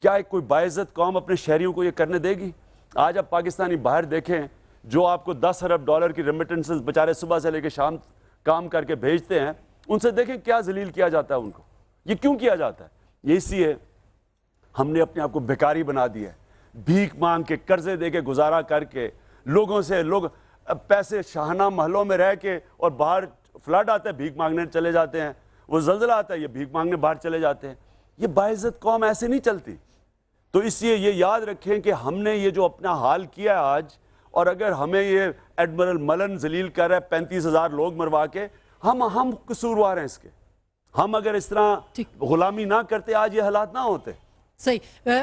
क्या एक कोई बाइज्जत कौम अपने शहरियों को ये करने देगी? आज आप पाकिस्तानी बाहर देखें, जो आपको 10 अरब डॉलर की रेमिटेंसेस बेचारे सुबह से लेकर शाम काम करके भेजते हैं, उनसे देखें क्या जलील किया जाता है उनको। ये क्यों किया जाता है? ये इसलिए हमने अपने आप को बेकारी बना दिया है। भीख मांग के, कर्जे दे के, गुजारा करके, लोगों से लोग पैसे शाहना महलों में रह के, और बाहर फ्लड आता है भीख मांगने चले जाते हैं, वो जल्जला आता है ये भीख मांगने बाहर चले जाते हैं। ये बाइज्जत कौम ऐसे नहीं चलती। तो इसलिए ये याद रखें कि हमने ये जो अपना हाल किया है आज, और अगर हमें ये एडमिरल मलन जलील कर रहा है 35,000 लोग मरवा के, हम कसूरवार हैं इसके। हम अगर इस तरह गुलामी ना करते आज ये हालात ना होते। सही।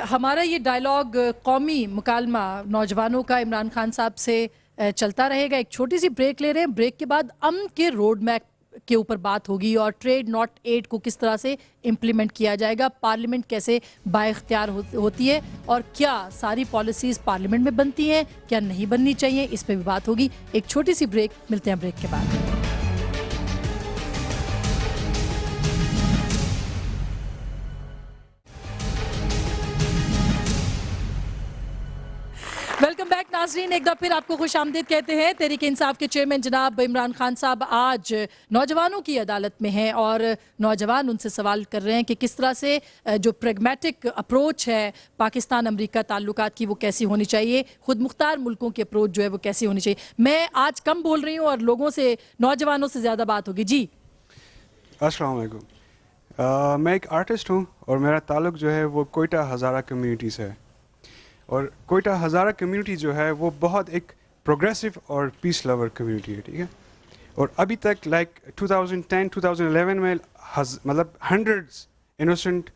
हमारा ये डायलॉग कौमी मुकालमा नौजवानों का इमरान खान साहब से चलता रहेगा। एक छोटी सी ब्रेक ले रहे हैं। ब्रेक के बाद अमन के रोड मैप के ऊपर बात होगी और ट्रेड नॉट एड को किस तरह से इम्प्लीमेंट किया जाएगा, पार्लियामेंट कैसे बाइख्तियार होती है, और क्या सारी पॉलिसीज पार्लियामेंट में बनती हैं, क्या नहीं बननी चाहिए, इस पर भी बात होगी। एक छोटी सी ब्रेक, मिलते हैं ब्रेक के बाद। वेलकम बैक नाजरीन, एक बार फिर आपको खुशामदीद कहते हैं। तहरीक इंसाफ के चेयरमैन जनाब इमरान खान साहब आज नौजवानों की अदालत में हैं और नौजवान उनसे सवाल कर रहे हैं कि किस तरह से जो प्रेगमेटिक अप्रोच है पाकिस्तान अमेरिका ताल्लुकात की वो कैसी होनी चाहिए, खुद मुख्तार मुल्कों की अप्रोच जो है वो कैसी होनी चाहिए। मैं आज कम बोल रही हूँ और लोगों से, नौजवानों से ज़्यादा बात होगी। जी अस्सलाम वालेकुम। मैं एक आर्टिस्ट हूँ और मेरा ताल्लुक जो है वो कोयटा हज़ारा कम्युनिटी से है। और कोयटा हज़ारा कम्युनिटी जो है वो बहुत एक प्रोग्रेसिव और पीस लवर कम्युनिटी है, ठीक है। और अभी तक लाइक 2010-2011 में मतलब हंड्रेड्स इनोसेंट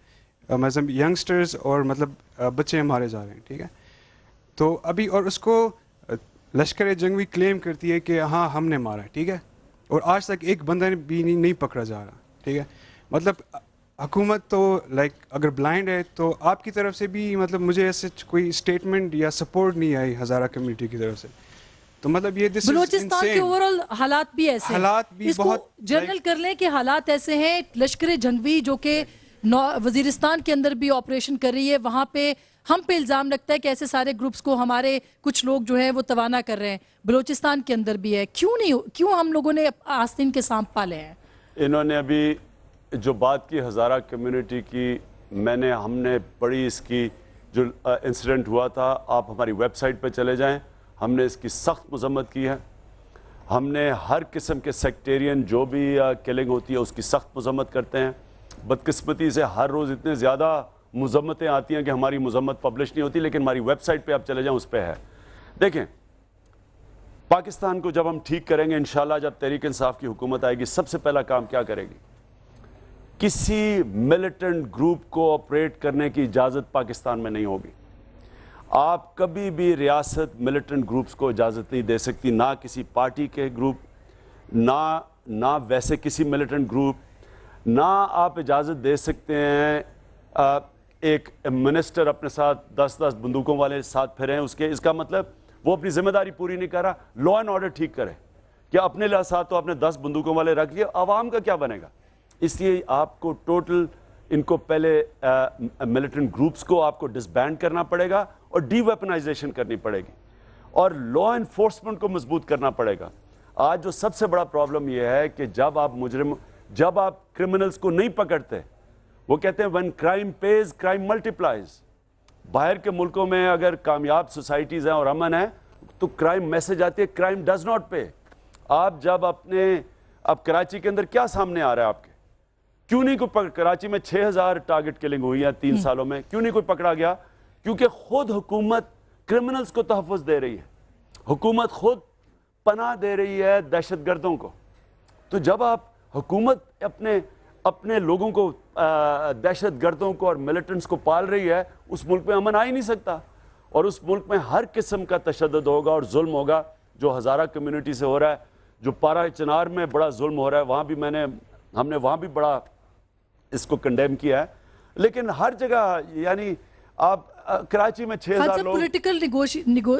मतलब यंगस्टर्स और मतलब बच्चे मारे जा रहे हैं, ठीक है। तो अभी और उसको लश्कर जंग भी क्लेम करती है कि हाँ हमने मारा है, ठीक है। और आज तक एक बंदा भी नहीं पकड़ा जा रहा, ठीक है। मतलब हुकूमत तो लाइक अगर ब्लाइंड है तो आपकी तरफ से भी मतलब मुझे ऐसे कोई स्टेटमेंट या सपोर्ट नहीं आई हज़ारा कम्युनिटी की तरफ से। तो मतलब ये बलूचिस्तान के ओवरऑल हालात भी ऐसे, हालात भी बहुत जनरल कर लें कि हालात ऐसे हैं। लश्कर जंगवी जो कि वजीरिस्तान के अंदर भी ऑपरेशन कर रही है, वहाँ पे हम पे इल्ज़ाम लगता है कि ऐसे सारे ग्रुप्स को हमारे कुछ लोग जो है वो तवाना कर रहे हैं। बलूचिस्तान के अंदर भी है। क्यों हम लोगों ने आस्तीन के सांप पाले हैं? इन्होंने अभी जो बात की हज़ारा कम्युनिटी की, हमने बड़ी इसकी जो इंसिडेंट हुआ था, आप हमारी वेबसाइट पर चले जाएं, हमने इसकी सख्त मजम्मत की है। हमने हर किस्म के सेक्टेरियन जो भी किलिंग होती है उसकी सख्त मजम्मत करते हैं। बदकिस्मती से हर रोज़ इतने ज़्यादा मजम्मतें आती हैं कि हमारी मजम्मत पब्लिश नहीं होती, लेकिन हमारी वेबसाइट पर आप चले जाएँ, उस पर है। देखें, पाकिस्तान को जब हम ठीक करेंगे इंशाल्लाह, जब तहरीक इंसाफ की हुकूमत आएगी, सबसे पहला काम क्या करेगी? किसी मिलिटेंट ग्रुप को ऑपरेट करने की इजाज़त पाकिस्तान में नहीं होगी। आप कभी भी रियासत मिलिटेंट ग्रुप्स को इजाज़त नहीं दे सकती, ना किसी पार्टी के ग्रुप, ना वैसे किसी मिलिटेंट ग्रुप। ना आप इजाज़त दे सकते हैं एक मिनिस्टर अपने साथ 10-10 बंदूकों वाले साथ फिरें, उसके इसका मतलब वो अपनी जिम्मेदारी पूरी नहीं कर रहा। लॉ एंड ऑर्डर ठीक करे, क्या अपने साथ तो आपने 10 बंदूकों वाले रख लिए, आवाम का क्या बनेगा? इसलिए आपको टोटल इनको पहले मिलिटेंट ग्रुप्स को आपको डिसबैंड करना पड़ेगा और डीवेपनाइजेशन करनी पड़ेगी और लॉ एनफोर्समेंट को मजबूत करना पड़ेगा। आज जो सबसे बड़ा प्रॉब्लम यह है कि जब आप क्रिमिनल्स को नहीं पकड़ते, वो कहते हैं when crime page crime multiplies. बाहर के मुल्कों में अगर कामयाब सोसाइटीज़ हैं और अमन है तो क्राइम मैसेज आती है, क्राइम डज नॉट पे। आप जब अब कराची के अंदर क्या सामने आ रहा है आपके, क्यों नहीं कोई कराची में 6000 टारगेट किलिंग हुई है 3 सालों में, क्यों नहीं कोई पकड़ा गया? क्योंकि खुद हुकूमत क्रिमिनल्स को तहफ़्फ़ुज़ दे रही है, हुकूमत खुद पनाह दे रही है दहशतगर्दों को। तो जब आप हुकूमत अपने लोगों को, दहशतगर्दों को और मिलिटेंट्स को पाल रही है, उस मुल्क में अमन आ ही नहीं सकता और उस मुल्क में हर किस्म का तशद्दुद होगा और जुल्म होगा, जो हज़ारा कम्युनिटी से हो रहा है, जो पारा चिनार में बड़ा जुल्म हो रहा है, वहाँ भी हमने वहाँ भी बड़ा इसको कंडेम किया है। लेकिन हर जगह यानी आप कराची में 6,000 लोग। पॉलिटिकल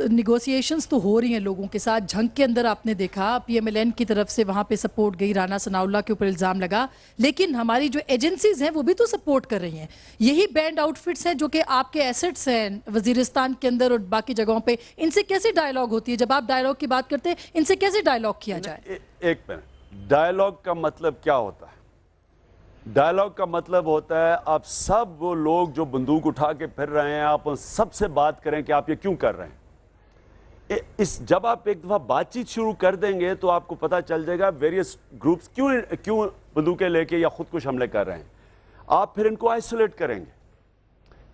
निगोशिएशंस तो हो रही हैं लोगों के साथ। झंग के अंदर आपने देखा PMLN की तरफ से वहां पे सपोर्ट गई, राना सनाउल्लाह के ऊपर इल्जाम लगा, लेकिन हमारी जो एजेंसीज हैं वो भी तो सपोर्ट कर रही हैं। यही बैंड आउटफिट्स हैं जो कि आपके एसेट्स हैं वजीरिस्तान के अंदर और बाकी जगहों पे, इनसे कैसे डायलॉग होती है? जब आप डायलॉग की बात करते हैं, इनसे कैसे डायलॉग किया जाए? एक मिनट, डायलॉग का मतलब क्या होता है? डायलॉग का मतलब होता है आप सब वो लोग जो बंदूक उठा के फिर रहे हैं, आप उन सबसे बात करें कि आप ये क्यों कर रहे हैं। जब आप एक दफा बातचीत शुरू कर देंगे तो आपको पता चल जाएगा वेरियस ग्रुप्स क्यों बंदूकें लेके या खुदकुश हमले कर रहे हैं। आप फिर इनको आइसोलेट करेंगे।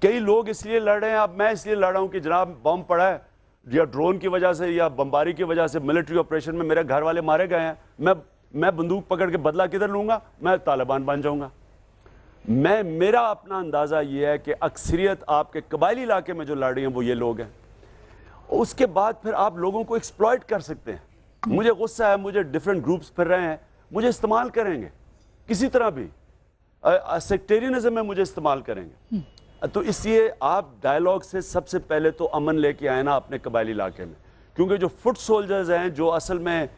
कई लोग इसलिए लड़ रहे हैं, अब मैं इसलिए लड़ रहा हूं कि जनाब बम पड़ा है या ड्रोन की वजह से या बमबारी की वजह से मिलिट्री ऑपरेशन में मेरे घर वाले मारे गए हैं, मैं बंदूक पकड़ के बदला किधर लूंगा? मैं तालिबान बन जाऊंगा। मेरा अपना अंदाजा ये है कि अक्सरियत आपके कबायली इलाके में जो लड़ रही हैं वो ये लोग हैं। उसके बाद फिर आप लोगों को एक्सप्लॉइट कर सकते हैं। मुझे गुस्सा है, मुझे डिफरेंट ग्रुप्स फिर रहे हैं, मुझे इस्तेमाल करेंगे किसी तरह भी, सेक्टेरियनिज्म में मुझे इस्तेमाल करेंगे। तो इसलिए आप डायलॉग से सबसे पहले तो अमन लेके आए ना अपने कबायली इलाके में, क्योंकि जो फुट सोल्जर्स हैं, जो असल में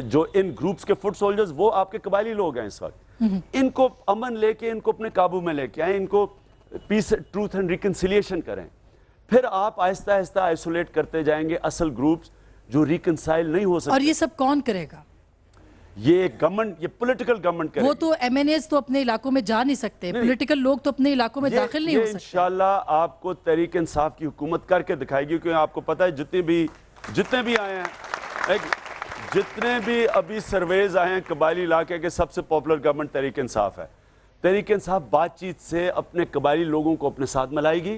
जो इन ग्रुप्स के फुट सोल्जर्स वो आपके कबायली लोग हैं इस वक्त। इनको अमन लेके, इनको अपने काबू में लेके आए, इनको पीस, ट्रूथ एंड रिकंसिलिएशन करें। फिर आप आहिस्ता आहिस्ता आइसोलेट करते जाएंगे असल ग्रुप्स जो रिकंसाइल नहीं हो सकते। और ये सब कौन करेगा? ये गवर्नमेंट, ये पॉलिटिकल गवर्नमेंट करेगी। वो तो MNAs तो अपने इलाकों में जा नहीं सकते, पॉलिटिकल लोग तो अपने इलाकों में दाखिल नहीं हो सकते। इंशाल्लाह आपको तहरीक इंसाफ की हुकूमत करके दिखाएगी, क्योंकि आपको पता है जितने भी आए हैं, जितने भी अभी सर्वेज आए हैं कबायली इलाके के, सबसे पॉपुलर गवर्नमेंट तहरीक इंसाफ है। तहरीक इंसाफ बातचीत से अपने कबायली लोगों को अपने साथ मिलाएगी।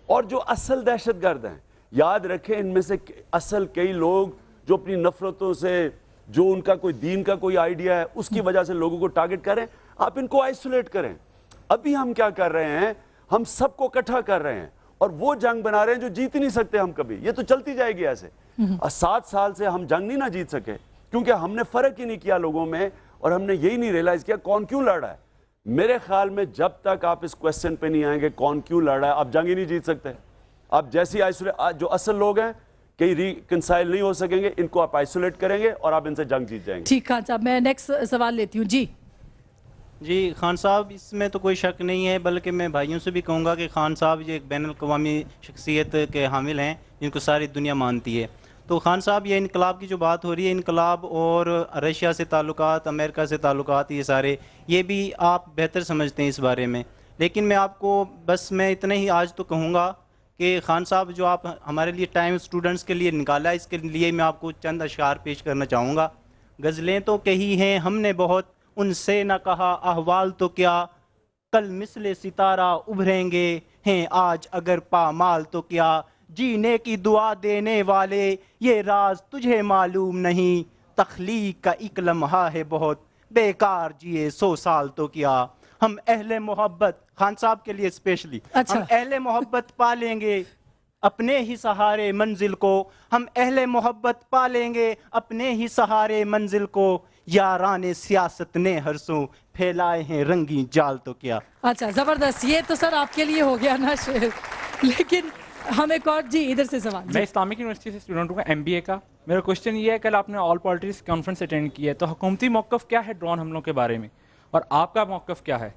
और जो असल दहशतगर्द हैं, याद रखें, इनमें से असल कई लोग जो अपनी नफरतों से, जो उनका कोई दीन का कोई आइडिया है, उसकी वजह से लोगों को टारगेट करें, आप इनको आइसोलेट करें। अभी हम क्या कर रहे हैं, हम सबको इकट्ठा कर रहे हैं और वो जंग बना रहे हैं जो जीत ही नहीं सकते हम कभी। ये तो चलती जाएगी ऐसे। 7 साल से हम जंग नहीं ना जीत सके, क्योंकि हमने फर्क ही नहीं किया लोगों में और हमने यही नहीं रियलाइज किया कौन क्यों लड़ रहा है। मेरे ख्याल में जब तक आप इस क्वेश्चन पे नहीं आएंगे कौन क्यों लड़ रहा है, आप जंग ही नहीं जीत सकते। आप जैसी आइसोलेट, जो असल लोग हैं कई रिकंसाइल नहीं हो सकेंगे, इनको आप आइसोलेट करेंगे और आप इनसे जंग जीत जाएंगे। ठीक खान साहब, मैं नेक्स्ट सवाल लेती हूँ। जी खान साहब, इसमें तो कोई शक नहीं है, बल्कि मैं भाइयों से भी कहूँगा कि खान साहब ये एक बैनुल-अक़वामी शख्सियत के हामिल हैं जिनको सारी दुनिया मानती है। तो खान साहब, ये इनकलाब की जो बात हो रही है, इनकलाब और रशिया से ताल्लुकात, अमेरिका से ताल्लुकात, ये सारे, ये भी आप बेहतर समझते हैं इस बारे में। लेकिन मैं इतना ही आज तो कहूँगा कि खान साहब, जो आप हमारे लिए टाइम स्टूडेंट्स के लिए निकाला, इसके लिए मैं आपको चंद अशआर पेश करना चाहूँगा। गज़लें तो कही हैं हमने बहुत, उनसे न कहा अहवाल तो क्या, कल मिसले सितारा उभरेंगे हैं आज अगर पामाल तो क्या, जीने की दुआ देने वाले ये राज तुझे मालूम नहीं, तख्लीक का एक लम्हा है बहुत, बेकार जिए 100 साल तो क्या। हम अहले मोहब्बत, खान साहब के लिए स्पेशली, हम अहले मोहब्बत पालेंगे अपने ही सहारे मंजिल को, हम अहले मोहब्बत पालेंगे अपने ही सहारे मंजिल को, याराने सियासत ने हरसों फैलाए हैं रंगीन जाल तो क्या। अच्छा, जबरदस्त। ये तो सर आपके लिए हो गया ना शेर, लेकिन हम एक और, जी इधर से सवाल। मैं इस्लामिक यूनिवर्सिटी से स्टूडेंट हूँ, MBA का। मेरा क्वेश्चन ये है, कल आपने ऑल पॉलिटिक्स कॉन्फ्रेंस अटेंड किया है, तो हुकूमती मौक़िफ़ क्या है ड्रोन हमलों के बारे में, और आपका मौक़िफ़ क्या है?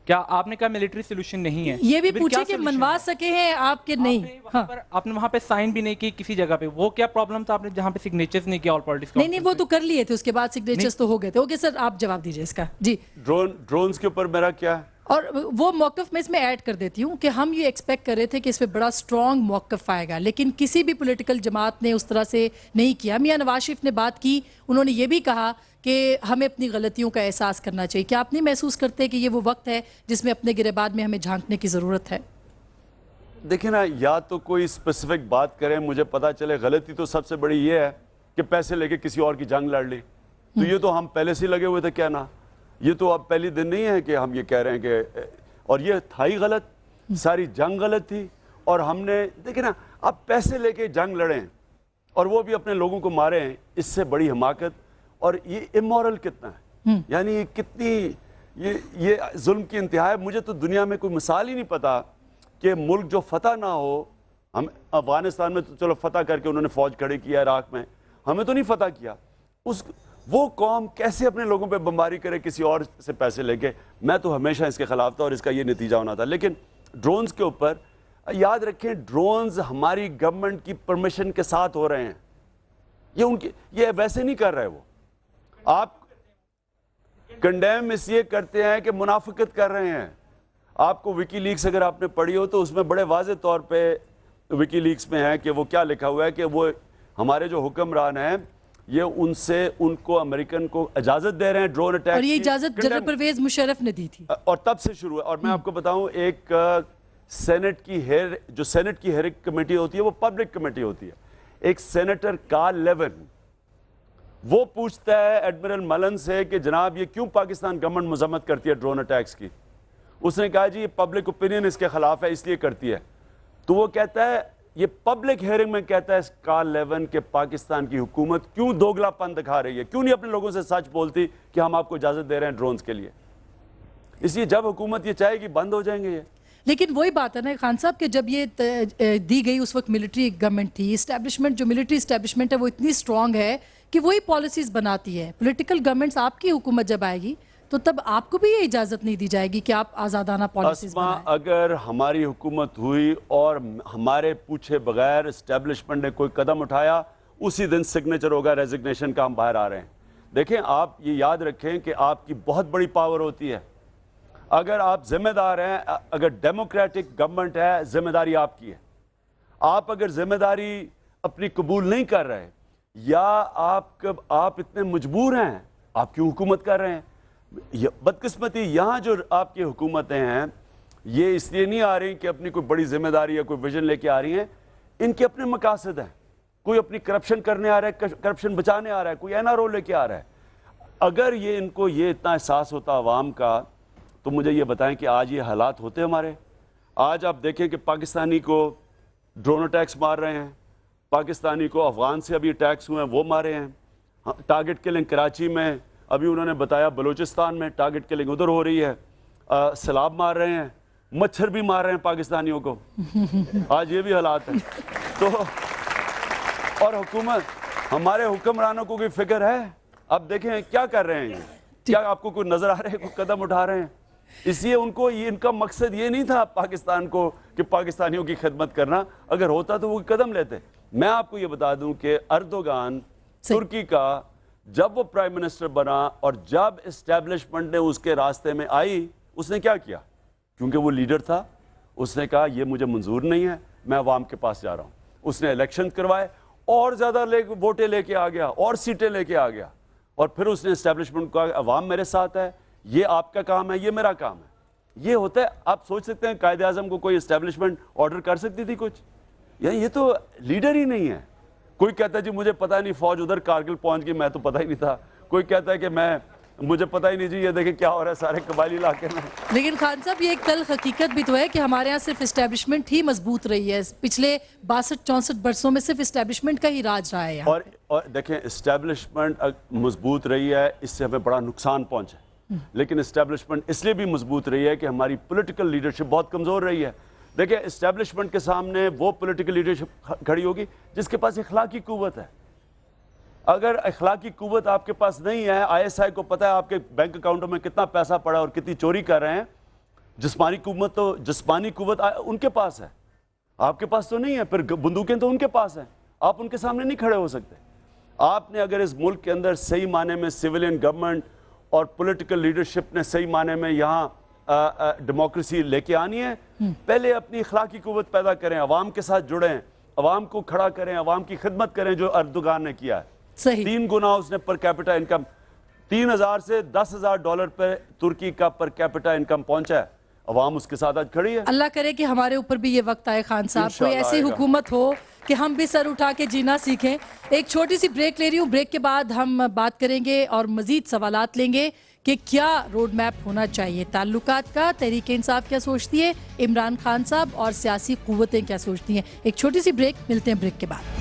क्या आपने कहा मिलिट्री सोल्यूशन नहीं है? ये भी पूछे कि मनवा सके हैं आपके नहीं? आपने वहाँ पे साइन भी नहीं की किसी जगह पे, वो क्या प्रॉब्लम था आपने जहाँ पे सिग्नेचर्स नहीं किया ऑल पॉलिटिक्स? नहीं, वो तो कर लिए थे, उसके बाद सिग्नेचर्स तो हो गए थे। ओके सर, आप जवाब दीजिए इसका। जी, ड्रोन्स के ऊपर मेरा क्या है? और वो मौक़िफ़ मैं इसमें ऐड कर देती हूँ कि हम ये एक्सपेक्ट कर रहे थे कि इसमें बड़ा स्ट्रॉन्ग मौक़िफ़ आएगा, लेकिन किसी भी पॉलिटिकल जमात ने उस तरह से नहीं किया। मियां नवाज शरीफ ने बात की, उन्होंने ये भी कहा कि हमें अपनी गलतियों का एहसास करना चाहिए। क्या आप नहीं महसूस करते कि ये वो वक्त है जिसमें अपने गिरेबान में हमें झांकने की ज़रूरत है? देखिए ना, या तो कोई स्पेसिफिक बात करें, मुझे पता चले। गलती तो सबसे बड़ी ये है कि पैसे लेके किसी और की जंग लड़ ली, तो ये तो हम पहले से लगे हुए थे। क्या ना, ये तो अब पहली दिन नहीं है कि हम ये कह रहे हैं कि, और ये था ही गलत, सारी जंग गलत थी। और हमने, देखिए ना, अब पैसे लेके जंग लड़ें और वो भी अपने लोगों को मारें, इससे बड़ी हिमाकत और ये इमोरल कितना है। यानी कितनी ये जुल्म की इंतहा है। मुझे तो दुनिया में कोई मिसाल ही नहीं पता कि मुल्क जो फतह ना हो। हम अफगानिस्तान में तो चलो फतह करके उन्होंने फौज खड़ी किया, इराक में हमें तो नहीं फतह किया। वो कौम कैसे अपने लोगों पे बमबारी करे किसी और से पैसे लेके। मैं तो हमेशा इसके खिलाफ था और इसका ये नतीजा होना था। लेकिन ड्रोन्स के ऊपर याद रखें, ड्रोन्स हमारी गवर्नमेंट की परमिशन के साथ हो रहे हैं। ये वैसे नहीं कर रहे। वो आप कंडेम इसलिए करते हैं कि मुनाफिकत कर रहे हैं। आपको विकीलीक्स अगर आपने पढ़ी हो तो उसमें बड़े वाज़े तौर पे विकीलीक्स में है कि वो क्या लिखा हुआ है कि वो हमारे जो हुक्मरान हैं ये उनको अमेरिकन को इजाजत दे रहे हैं ड्रोन अटैक। और ये इजाजत जनरल परवेज मुशर्रफ ने दी थी और तब से शुरू है। और मैं आपको बताऊं, एक सेनेट की हेयरिंग कमेटी होती है, वो पब्लिक कमेटी होती है। एक सेनेटर कार्ल लेवन वो पूछता है एडमिरल मलन से कि जनाब ये क्यों पाकिस्तान गवर्नमेंट मजम्मत करती है ड्रोन अटैक्स की। उसने कहा जी ये पब्लिक ओपिनियन इसके खिलाफ है इसलिए करती है। तो वो कहता है, ये पब्लिक हियरिंग में कहता है कार्ल लेवन के पाकिस्तान की हुकूमत क्यों दोगलापन दिखा रही है, क्यों नहीं अपने लोगों से सच बोलती कि हम आपको इजाजत दे रहे हैं ड्रोन्स के लिए। इसलिए जब हुकूमत ये चाहेगी बंद हो जाएंगे ये। लेकिन वही बात है ना खान साहब कि जब ये दी गई उस वक्त मिलिट्री गवर्नमेंट थी, इस्टेब्लिशमेंट जो मिलिट्री इस्टेब्लिशमेंट है वो इतनी स्ट्रांग है कि वही पॉलिसीज बनाती है। पॉलिटिकल गवर्नमेंट्स आपकी हुकूमत जब आएगी तो तब आपको भी ये इजाजत नहीं दी जाएगी कि आप आजादाना पॉलिसीज बनाएं। अगर हमारी हुकूमत हुई और हमारे पूछे बगैर इस्टेब्लिशमेंट ने कोई कदम उठाया, उसी दिन सिग्नेचर होगा रेजिग्नेशन का, हम बाहर आ रहे हैं। देखें, आप ये याद रखें कि आपकी बहुत बड़ी पावर होती है। अगर आप जिम्मेदार हैं, अगर डेमोक्रेटिक गवर्नमेंट है, जिम्मेदारी आपकी है। आप अगर जिम्मेदारी अपनी कबूल नहीं कर रहे या आप इतने मजबूर हैं, आप क्यों हुकूमत कर रहे हैं? बदकिस्मती यहाँ जो आपकी हुकूमतें हैं ये इसलिए नहीं आ रही कि अपनी कोई बड़ी जिम्मेदारी या कोई विजन लेके आ रही हैं, इनके अपने मकासद हैं। कोई अपनी करप्शन करने आ रहा है, करप्शन बचाने आ रहा है, कोई एनआरओ लेके आ रहा है। अगर ये इनको ये इतना एहसास होता आवाम का, तो मुझे ये बताएं कि आज ये हालात होते हमारे। आज आप देखें कि पाकिस्तानी को ड्रोन अटैक्स मार रहे हैं, पाकिस्तानी को अफगान से अभी अटैक्स हुए हैं वो मारे हैं। टारगेट किलिंग कराची में, अभी उन्होंने बताया बलूचिस्तान में टारगेट किलिंग उधर हो रही है। सैलाब मार रहे हैं, मच्छर भी मार रहे हैं पाकिस्तानियों को। आज ये भी हालात हैं। तो और हुकूमत, हमारे हुक्मरानों को कोई फिक्र है? अब देखें क्या कर रहे हैं, क्या आपको कोई नजर आ रहे हैं, कोई कदम उठा रहे हैं? इसलिए उनको इनका मकसद ये नहीं था पाकिस्तान को कि पाकिस्तानियों की खिदमत करना। अगर होता तो वो कदम लेते। मैं आपको ये बता दूं कि अर्दोगान तुर्की का जब वो प्राइम मिनिस्टर बना और जब एस्टेब्लिशमेंट ने उसके रास्ते में आई, उसने क्या किया? क्योंकि वो लीडर था, उसने कहा ये मुझे मंजूर नहीं है, मैं अवाम के पास जा रहा हूं। उसने इलेक्शन करवाए और ज्यादा वोटें लेके आ गया और सीटें लेके आ गया, और फिर उसने एस्टेब्लिशमेंट को कहा अवाम मेरे साथ है, ये आपका काम है, ये मेरा काम है। ये होता है। आप सोच सकते हैं कायदे आजम को कोई एस्टेब्लिशमेंट ऑर्डर कर सकती थी कुछ? ये तो लीडर ही नहीं है। कोई कहता है जी मुझे पता नहीं फौज उधर कारगिल पहुंच गई, मैं तो पता ही नहीं था। कोई कहता है कि मुझे पता ही नहीं जी, ये देखें क्या हो रहा है सारे कबायली इलाके में। लेकिन खान साहब ये एक तल हकीकत भी तो है कि हमारे यहाँ सिर्फ इस्टेब्लिशमेंट ही मजबूत रही है। पिछले 62-64 बरसों में सिर्फ इस्टेब्लिशमेंट का ही राज रहा है यहाँ। और देखें, इस्टेब्लिशमेंट मजबूत रही है, इससे हमें बड़ा नुकसान पहुंचा। लेकिन इस्टेब्लिशमेंट इसलिए भी मजबूत रही है कि हमारी पॉलिटिकल लीडरशिप बहुत कमजोर रही है। देखिए, इस्टेब्लिशमेंट के सामने वो पॉलिटिकल लीडरशिप खड़ी होगी जिसके पास इखलाकी कुव्वत है। अगर इखलाकी कुव्वत आपके पास नहीं है, आईएसआई को पता है आपके बैंक अकाउंटों में कितना पैसा पड़ा और कितनी चोरी कर रहे हैं, जिस्मानी कुव्वत उनके पास है, आपके पास तो नहीं है। फिर बंदूकें तो उनके पास हैं, आप उनके सामने नहीं खड़े हो सकते। आपने अगर इस मुल्क के अंदर सही माने में सिविलियन गवर्नमेंट और पॉलिटिकल लीडरशिप ने सही माने में यहाँ डेमोक्रेसी लेके आनी है, पहले अपनी इखलाकी कुव्वत पैदा करें, अवाम के साथ जुड़ें, अवाम को खड़ा करें, अवाम की खिदमत करें, जो अर्दोगान ने किया है। सही। 3 गुना उसने पर कैपिटा इनकम, 3000 से $10,000 पे तुर्की का पर कैपिटा इनकम पहुंचा है। अवाम उसके साथ आज खड़ी है। अल्लाह करे कि हमारे ऊपर भी ये वक्त आए खान साहब, कोई ऐसी हुकूमत हो कि हम भी सर उठा के जीना सीखें। एक छोटी सी ब्रेक ले रही हूँ, ब्रेक के बाद हम बात करेंगे और मजीद सवालात लेंगे कि क्या रोड मैप होना चाहिए ताल्लुकात का। तहरीक इंसाफ क्या सोचती है, इमरान खान साहब और सियासी कुव्वतें क्या सोचती हैं। एक छोटी सी ब्रेक, मिलते हैं ब्रेक के बाद।